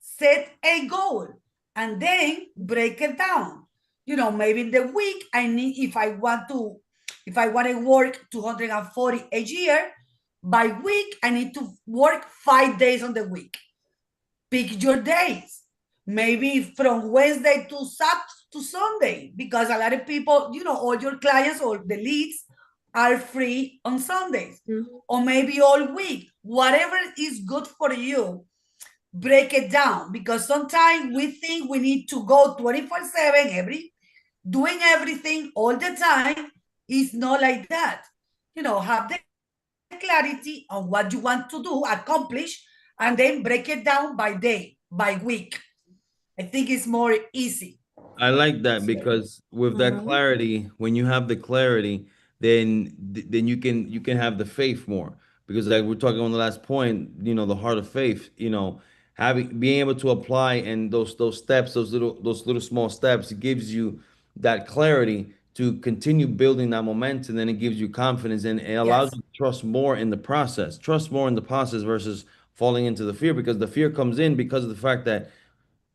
set a goal, and then break it down. Maybe in the week, if I want to work 240 a year, by week, I need to work 5 days on the week. Pick your days, maybe from Wednesday to Sunday, because a lot of people, all your clients or the leads are free on Sundays, or maybe all week, whatever is good for you, break it down, because sometimes we think we need to go 24/7 doing everything all the time. It's not like that. Have the clarity on what you want to do, accomplish, and then break it down by day, by week. I think it's more easy. I like that because with that clarity, when you have the clarity, then you can have the faith more. Because like we're talking on the last point, the heart of faith, being able to apply and those steps, those little small steps, it gives you that clarity to continue building that momentum. Then it gives you confidence and it allows you to trust more in the process. Trust more in the process versus falling into the fear, because the fear comes in because of the fact that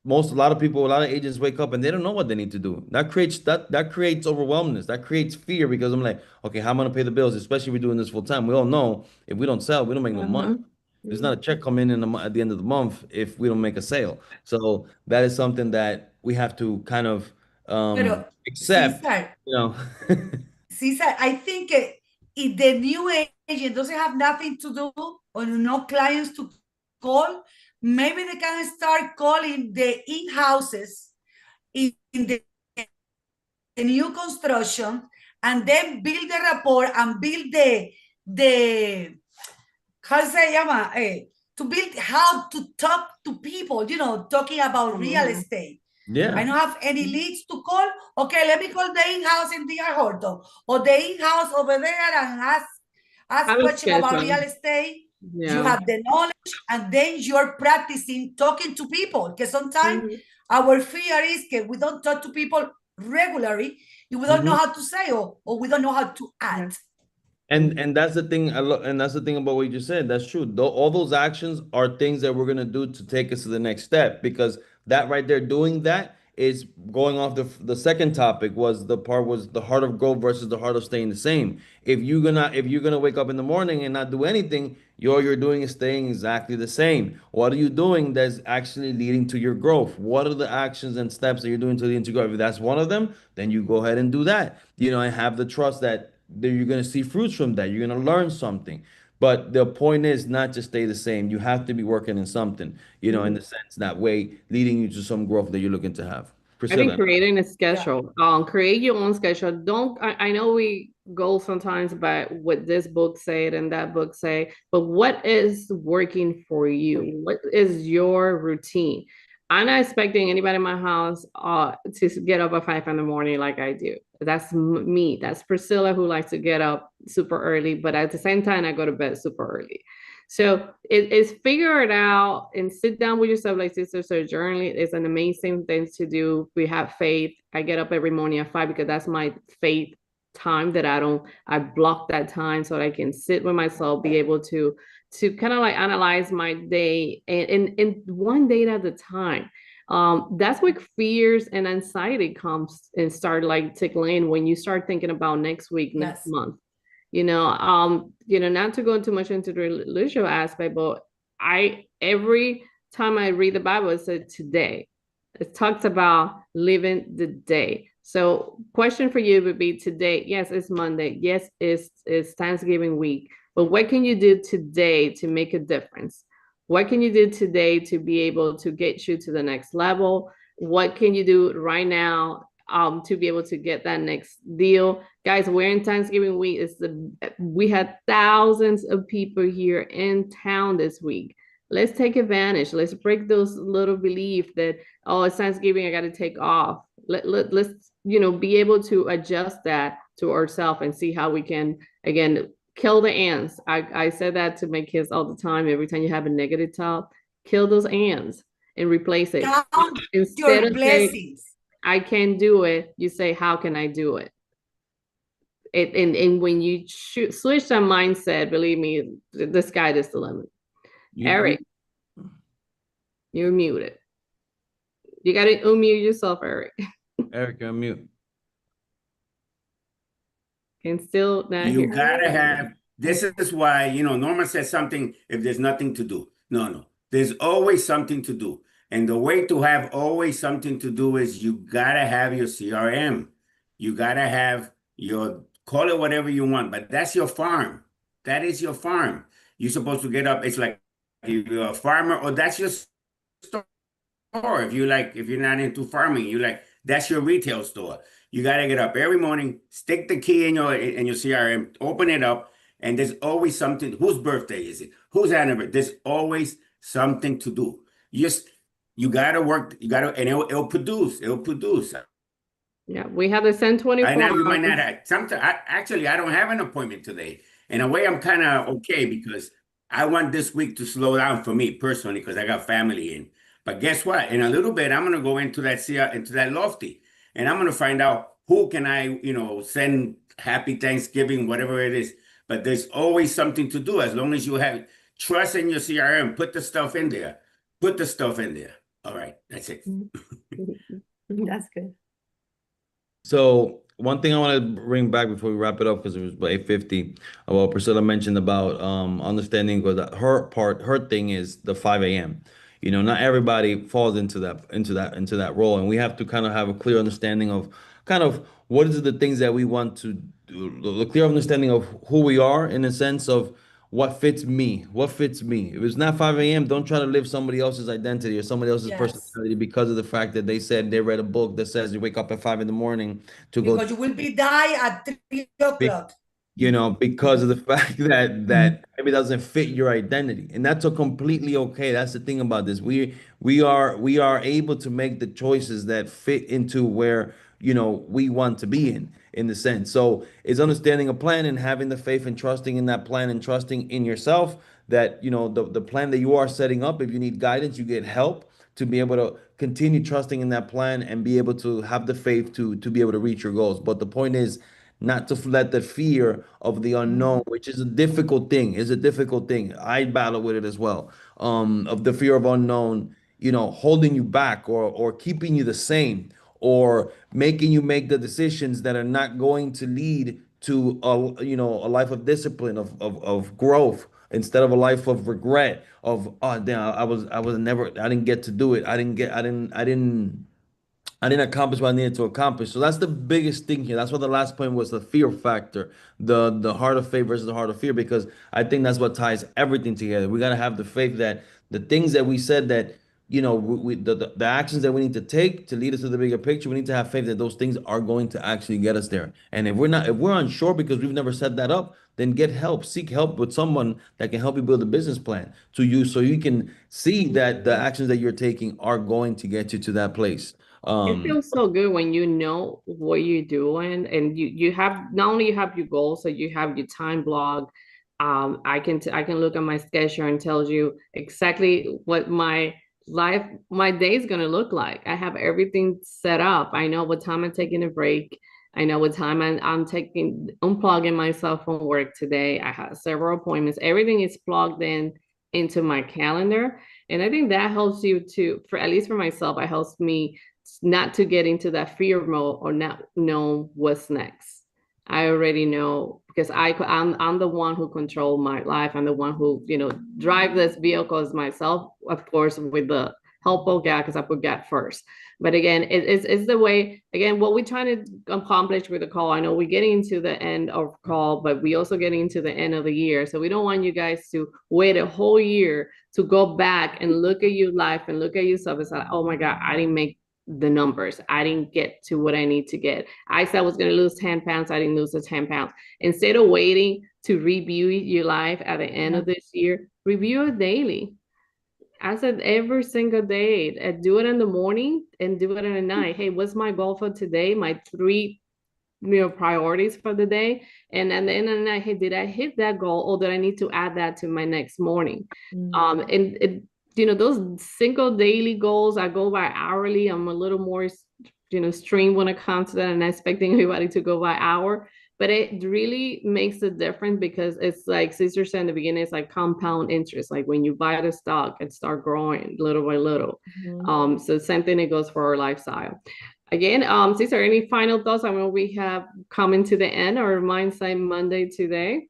a lot of people, a lot of agents wake up and they don't know what they need to do. That creates overwhelmness. That creates fear because I'm like, okay, how am I gonna pay the bills? Especially if we're doing this full time. We all know if we don't sell, we don't make no money. There's not a check coming in at the end of the month if we don't make a sale. So that is something that we have to kind of Pero, accept. Cesar, You know. Cesar, I think if the new agent doesn't have nothing to do or no clients to call, maybe they can start calling the in-houses in the new construction and then build the rapport and build the how se llama? To build how to talk to people, you know, talking about real estate. Yeah. I don't have any leads to call. Okay, let me call the in-house in DR Horton or the in-house over there and ask questions about real estate. You have the knowledge and then you're practicing talking to people. Because sometimes our fear is that we don't talk to people regularly. We don't know how to say or we don't know how to act. And that's the thing. And that's the thing about what you just said. That's true. All those actions are things that we're gonna do to take us to the next step. Because that right there, doing that is going off the second topic was the heart of growth versus the heart of staying the same. If you're gonna wake up in the morning and not do anything, all you're doing is staying exactly the same. What are you doing that's actually leading to your growth? What are the actions and steps that you're doing to lead to growth? If that's one of them, then you go ahead and do that. And have the trust that you're going to see fruits from that. You're going to learn something. But the point is not to stay the same. You have to be working in something, in the sense that way, leading you to some growth that you're looking to have. Priscilla. I think creating a schedule, create your own schedule. I know we go sometimes by what this book said and that book say, but what is working for you? What is your routine? I'm not expecting anybody in my house to get up at 5 in the morning like I do. That's me. That's Priscilla, who likes to get up super early, but at the same time, I go to bed super early. So it's figure it out and sit down with yourself, like Sister said, journaling is an amazing thing to do. We have faith. I get up every morning at 5 because that's my faith time that I block that time so that I can sit with myself, be able to kind of like analyze my day and one day at a time. That's where fears and anxiety comes and start like tickling when you start thinking about next week, next month. Not to go too much into the religious aspect, but every time I read the Bible, it said today. It talks about living the day. So question for you would be today. Yes, it's Monday. Yes, it's Thanksgiving week. But what can you do today to make a difference? What can you do today to be able to get you to the next level? What can you do right now to be able to get that next deal? Guys, we're in Thanksgiving week. We had thousands of people here in town this week. Let's take advantage. Let's break those little beliefs that, oh, it's Thanksgiving, I got to take off. Let's be able to adjust that to ourselves and see how we can, again, kill the ants. I said that to my kids all the time. Every time you have a negative thought, kill those ants and replace it. Instead of saying, I can't do it, you say, how can I do it? And when you switch that mindset, believe me, the sky is the limit. Eric, you're muted. You got to unmute yourself, Eric. Eric, you're mute. Can still not you hear. Gotta have, this is why, Norma said something, if there's nothing to do. No. There's always something to do. And the way to have always something to do is you gotta have your CRM. You gotta have call it whatever you want, but that's your farm. That is your farm. You're supposed to get up. It's like if you're a farmer, or that's your store. If you're not into farming, that's your retail store. You got to get up every morning, stick the key in your CRM, open it up, and there's always something. Whose birthday is it? Whose anniversary? There's always something to do. You got to work. You got to, and it'll produce. It'll produce. Yeah, we have the 1024. I know you might not have. Sometimes, actually, I don't have an appointment today. In a way, I'm kind of okay because I want this week to slow down for me personally because I got family in. But guess what? In a little bit, I'm going to go into that Lofty. And I'm going to find out who can I, send happy Thanksgiving, whatever it is. But there's always something to do as long as you have trust in your CRM. Put the stuff in there. All right, that's it. That's good. So one thing I want to bring back before we wrap it up, because it was about 8:50, what Priscilla mentioned about understanding, because her thing is the 5 a.m. You know, not everybody falls into that role, and we have to kind of have a clear understanding of kind of what is the things that we want to do, the clear understanding of who we are in a sense of what fits me, what fits me. If it's not 5 a.m., don't try to live somebody else's identity or somebody else's Yes. personality because of the fact that they said they read a book that says you wake up at 5 in the morning to go, Because you will be die at 3 o'clock. you know, because of the fact that maybe doesn't fit your identity. And that's a completely okay. That's the thing about this. We are able to make the choices that fit into where, you know, we want to be in the sense. So it's understanding a plan and having the faith and trusting in that plan and trusting in yourself that, you know, the plan that you are setting up, if you need guidance, you get help to be able to continue trusting in that plan and be able to have the faith to be able to reach your goals. But the point is not to let the fear of the unknown, which is a difficult thing, is a difficult thing. I battle with it as well. Of the fear of unknown, you know, holding you back or keeping you the same or making you make the decisions that are not going to lead to a, you know, a life of discipline, of growth instead of a life of regret of, oh damn, I didn't get to do it. I didn't accomplish what I needed to accomplish. So that's the biggest thing here. That's what the last point was, the fear factor, the heart of faith versus the heart of fear, because I think that's what ties everything together. We got to have the faith that the things that we said that, you know, the actions that we need to take to lead us to the bigger picture, we need to have faith that those things are going to actually get us there. And if we're unsure because we've never set that up, then get help, seek help with someone that can help you build a business plan to you so you can see that the actions that you're taking are going to get you to that place. It feels so good when you know what you're doing and you have not only you have your goals, so you have your time block. I can look at my schedule and tells you exactly what my day is gonna look like. I have everything set up. I know what time I'm taking a break. I know what time I'm taking unplugging myself from work today. I have several appointments. Everything is plugged in into my calendar. And I think that helps you to, for at least for myself, it helps me not to get into that fear mode or not know what's next. I already know because I'm the one who control my life. I'm the one who, you know, drive this vehicles myself, of course, with the help of God, because I put God first. But again, it's the way, again, what we're trying to accomplish with the call. I know we're getting into the end of call, but we also getting into the end of the year. So we don't want you guys to wait a whole year to go back and look at your life and look at yourself and say, oh my God, I didn't make the numbers. I didn't get to what I need to get. I said I was going to lose 10 pounds. I didn't lose the 10 pounds. Instead of waiting to review your life at the end of this year, review it daily. I said every single day, do it in the morning and do it in the night. Hey, what's my goal for today? My 3 priorities for the day. And at the end of the night, hey, did I hit that goal or did I need to add that to my next morning? And it, you know, those single daily goals, I go by hourly. I'm a little more, you know, stream when it comes to that and expecting everybody to go by hour. But it really makes a difference because it's like Cesar said in the beginning, it's like compound interest. Like when you buy the stock, it start growing little by little. So same thing, it goes for our lifestyle. Again, Cesar, any final thoughts? I mean, we have coming to the end or Mindset Monday today.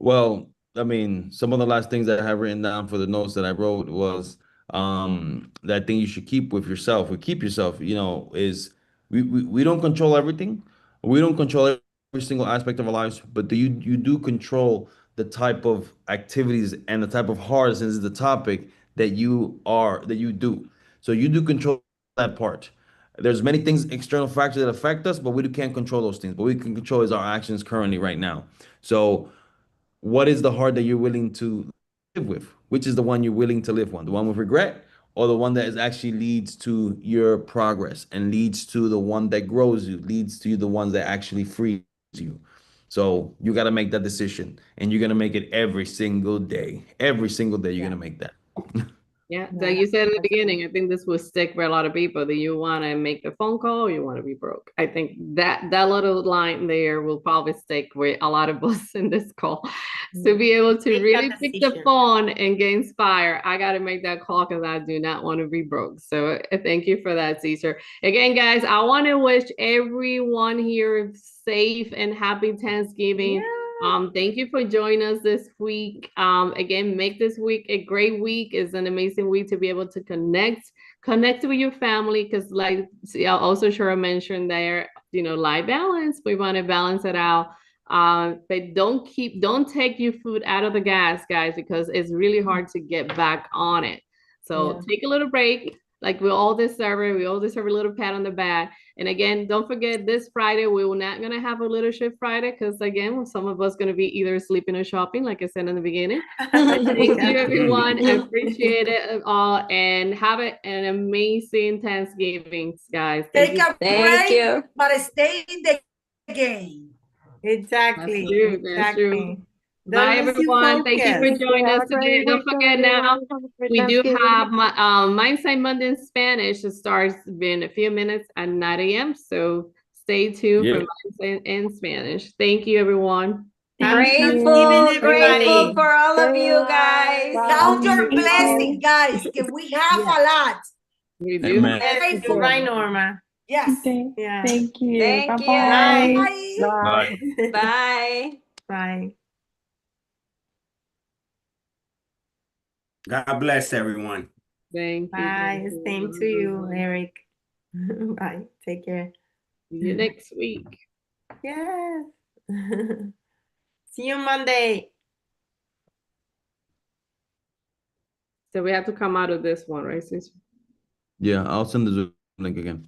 Well, I mean, some of the last things that I have written down for the notes that I wrote was that thing you should keep with yourself. We keep yourself, you know, is we don't control everything. We don't control every single aspect of our lives, but you do control the type of activities and the type of hard, since it's the topic that you do. So you do control that part. There's many things, external factors that affect us, but we can't control those things. But we can control is our actions currently right now. So what is the heart that you're willing to live with? Which is the one you're willing to live on? The one with regret or the one that is actually leads to your progress and leads to the one that grows you, leads to the ones that actually frees you. So you got to make that decision and you're going to make it every single day. Every single day you're going to make that. Yeah, Yeah, like you said in the that's beginning, I think this will stick for a lot of people. Do you want to make the phone call or you want to be broke? I think that little line there will probably stick with a lot of us in this call. To be able to Make that really pick the decision. phone and get inspired, I got to make that call because I do not want to be broke. So thank you for that, Caesar. Again, guys, I want to wish everyone here safe and happy Thanksgiving. Yeah. Thank you for joining us this week. Again, make this week a great week. It's an amazing week to be able to connect with your family. Because like also Shara mentioned there, life balance. We want to balance it out. But don't take your foot out of the gas, guys, because it's really hard to get back on it. So take a little break. Like we all deserve it. We all deserve a little pat on the back. And again, don't forget this Friday, we will not gonna have a Little Shift Friday because again, some of us gonna be either sleeping or shopping, like I said in the beginning. Thank you, everyone. I appreciate it all, and have an amazing Thanksgiving, guys. Take a Thank break, you. but stay in the game. Exactly. That's true. Exactly. Bye, Don't lose your everyone. Thank you for focus. joining us Have a great today. Don't week, forget now, everyone. Have a great we do Thanksgiving. have my Mindset Monday in Spanish. It starts in a few minutes at 9 a.m. So stay tuned Yeah. for Mindset in Spanish. Thank you, everyone. Happy Grateful, Thanksgiving, grateful everybody. for all of you Bye. guys. Count your Bye. blessing, guys, que we have Yeah. a lot. We do. Amen. Yes, you're right, Norma. Yes. Yeah. Thank you. Thank you. Bye-bye. Bye. Bye. Bye. Bye. God bless everyone. Thank you. Bye. Same to you, Eric. Bye. Take care. See you next week. Yes. See you Monday. So we have to come out of this one, right? Yeah, I'll send the Zoom link again.